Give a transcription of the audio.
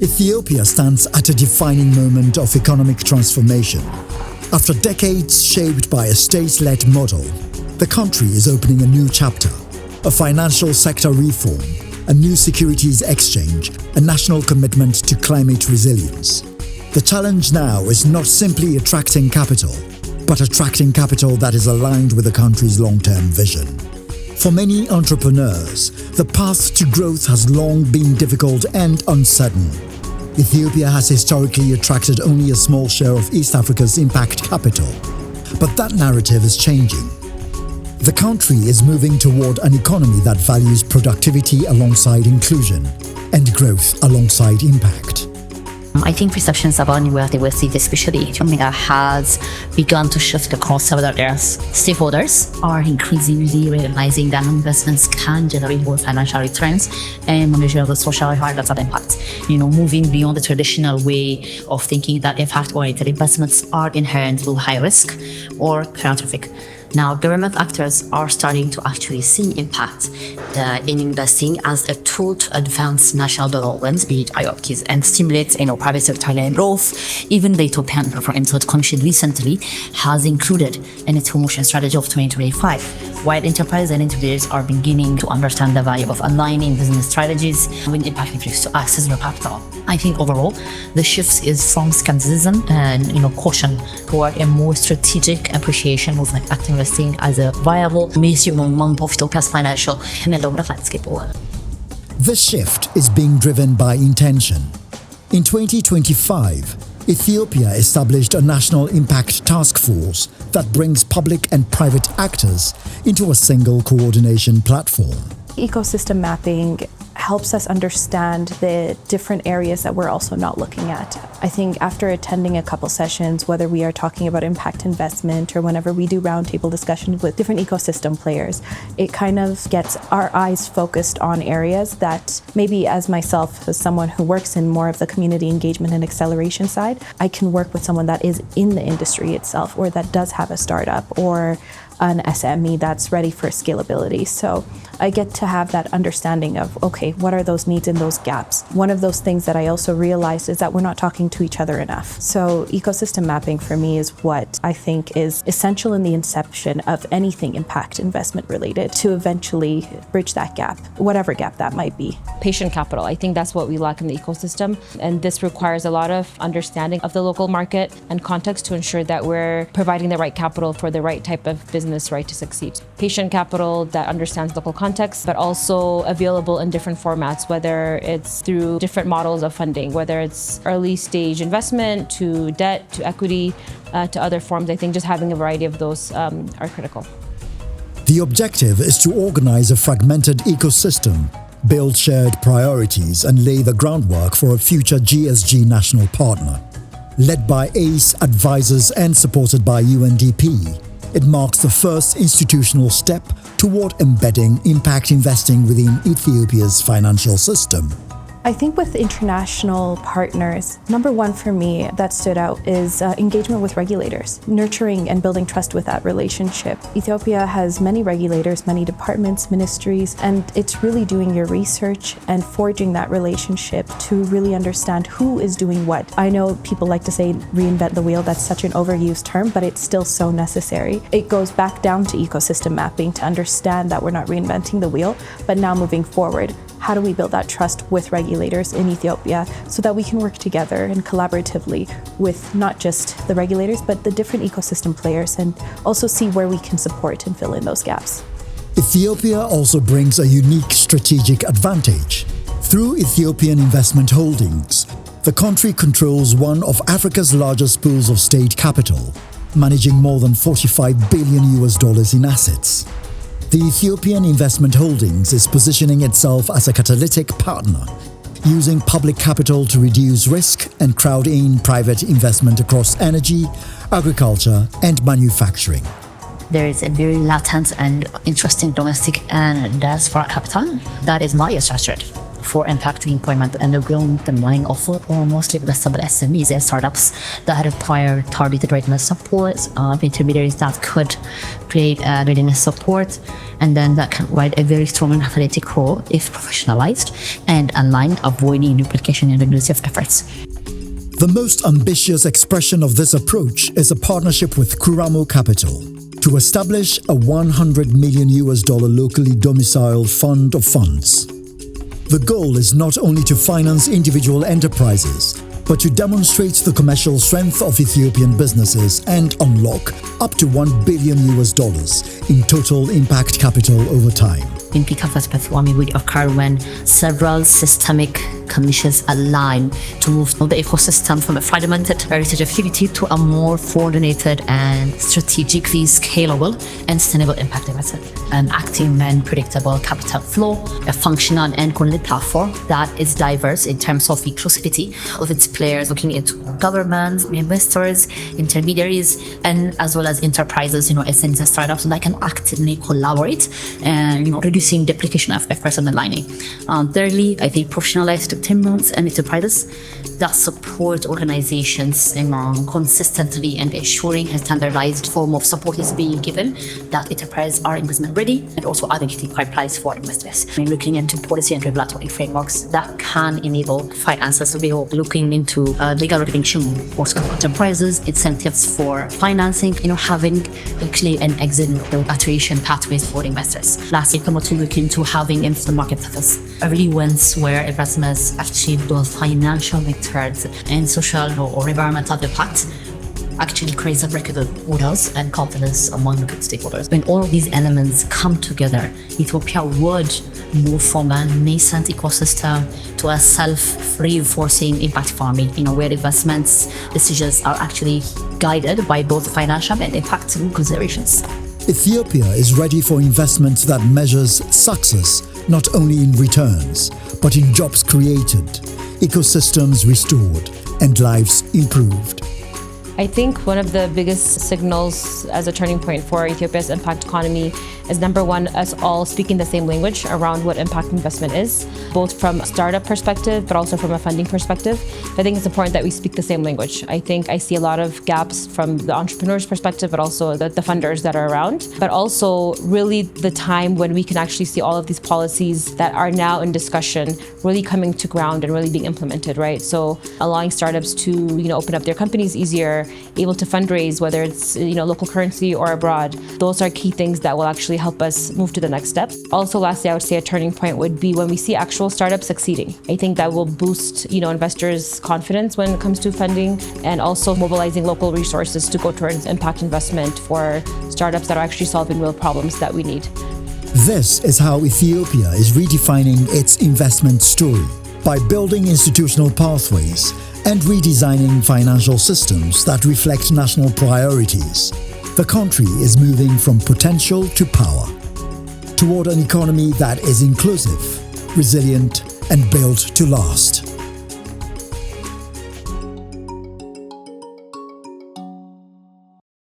Ethiopia stands at a defining moment of economic transformation. After decades shaped by a state-led model, the country is opening a new chapter, a financial sector reform, a new securities exchange, a national commitment to climate resilience. The challenge now is not simply attracting capital, but attracting capital that is aligned with the country's long-term vision. For many entrepreneurs, the path to growth has long been difficult and uncertain. Ethiopia has historically attracted only a small share of East Africa's impact capital, but that narrative is changing. The country is moving toward an economy that values productivity alongside inclusion and growth alongside impact. I think perceptions about New Wealth Diversity, especially Ethiopia, has begun to shift across several areas. Stakeholders are increasingly realizing that investments can generate more financial returns and measure the social environmental impact. Moving beyond the traditional way of thinking that impact-oriented investments are inherently high risk or catastrophic. Now, government actors are starting to actually see impact in investing as a tool to advance national development, be it hierarchies, and stimulate private sector growth. Even the Ethiopian Enterprise Commission recently has included in its promotion strategy of 2025, while enterprises and individuals are beginning to understand the value of aligning business strategies with impact metrics to access their capital. I think overall, the shift is from skepticism and caution toward a more strategic appreciation of impact investing as a viable mainstream of Ethiopia's financial and development landscape. This shift is being driven by intention. In 2025, Ethiopia established a national impact task force that brings public and private actors into a single coordination platform. Ecosystem mapping helps us understand the different areas that we're also not looking at. I think after attending a couple sessions, whether we are talking about impact investment or whenever we do roundtable discussions with different ecosystem players, it kind of gets our eyes focused on areas that maybe as myself, as someone who works in more of the community engagement and acceleration side, I can work with someone that is in the industry itself or that does have a startup or an SME that's ready for scalability. So I get to have that understanding of, okay, what are those needs and those gaps? One of those things that I also realized is that we're not talking to each other enough. So ecosystem mapping for me is what I think is essential in the inception of anything impact investment related to eventually bridge that gap, whatever gap that might be. Patient capital, I think that's what we lack in the ecosystem. And this requires a lot of understanding of the local market and context to ensure that we're providing the right capital for the right type of business right to succeed. Patient capital that understands local context, but also available in different formats, whether it's through different models of funding, whether it's early stage investment to debt to equity to other forms. I think just having a variety of those are critical. The objective is to organize a fragmented ecosystem, build shared priorities, and lay the groundwork for a future GSG national partner. Led by ACE advisors and supported by UNDP, it marks the first institutional step toward embedding impact investing within Ethiopia's financial system. I think with international partners, number one for me that stood out is engagement with regulators, nurturing and building trust with that relationship. Ethiopia has many regulators, many departments, ministries, and it's really doing your research and forging that relationship to really understand who is doing what. I know people like to say reinvent the wheel, that's such an overused term, but it's still so necessary. It goes back down to ecosystem mapping to understand that we're not reinventing the wheel, but now moving forward, how do we build that trust with regulators in Ethiopia so that we can work together and collaboratively with not just the regulators, but the different ecosystem players and also see where we can support and fill in those gaps. Ethiopia also brings a unique strategic advantage. Through Ethiopian Investment Holdings, the country controls one of Africa's largest pools of state capital, managing more than $45 billion in assets. The Ethiopian Investment Holdings is positioning itself as a catalytic partner, using public capital to reduce risk and crowd in private investment across energy, agriculture, and manufacturing. There is a very latent and interesting domestic and diaspora capital that is multi-structured. for impacting employment and growing the money of almost investable SMEs and startups that require targeted readiness support, intermediaries that could create readiness support, and then that can provide a very strong analytic role if professionalized and aligned, avoiding duplication and redundancy of efforts. The most ambitious expression of this approach is a partnership with Kuramo Capital to establish a $100 million locally domiciled fund of funds. The goal is not only to finance individual enterprises, but to demonstrate the commercial strength of Ethiopian businesses and unlock up to $1 billion in total impact capital over time. In peak investment would occur when several systemic conditions align to move the ecosystem from a fragmented heritage activity to a more coordinated and strategically scalable and sustainable impact investment. An active and predictable capital flow, a functional and coordinated platform that is diverse in terms of inclusivity of its players, looking into governments, investors, intermediaries, and as well as enterprises, SMEs and startups that can actively collaborate and reducing duplication of efforts and aligning. Thirdly, I think professionalized teams and enterprises that support organizations consistently and ensuring a standardized form of support is being given, that enterprises are investment ready and also advocating pipelines for investors. Looking into policy and regulatory frameworks that can enable finances to be looking into legal recognition for enterprises, incentives for financing, having a clear and exit iteration pathways for investors. Lastly, promoting looking into having instant market success, early wins where investments achieve both financial returns and social or environmental impact actually creates a record models and confidence among the stakeholders. When all of these elements come together, Ethiopia would move from a nascent ecosystem to a self-reinforcing impact farming, where investments decisions are actually guided by both financial and impact considerations. Ethiopia is ready for investment that measures success not only in returns, but in jobs created, ecosystems restored, and lives improved. I think one of the biggest signals as a turning point for Ethiopia's impact economy is, number one, us all speaking the same language around what impact investment is, both from a startup perspective, but also from a funding perspective. I think it's important that we speak the same language. I think I see a lot of gaps from the entrepreneur's perspective, but also the funders that are around, but also really the time when we can actually see all of these policies that are now in discussion really coming to ground and really being implemented, right? So allowing startups to, open up their companies easier, able to fundraise, whether it's, local currency or abroad. Those are key things that will actually help us move to the next step. Also, lastly, I would say a turning point would be when we see actual startups succeeding. I think that will boost, investors' confidence when it comes to funding, and also mobilizing local resources to go towards impact investment for startups that are actually solving real problems that we need. This is how Ethiopia is redefining its investment story by building institutional pathways and redesigning financial systems that reflect national priorities. The country is moving from potential to power, toward an economy that is inclusive, resilient, and built to last.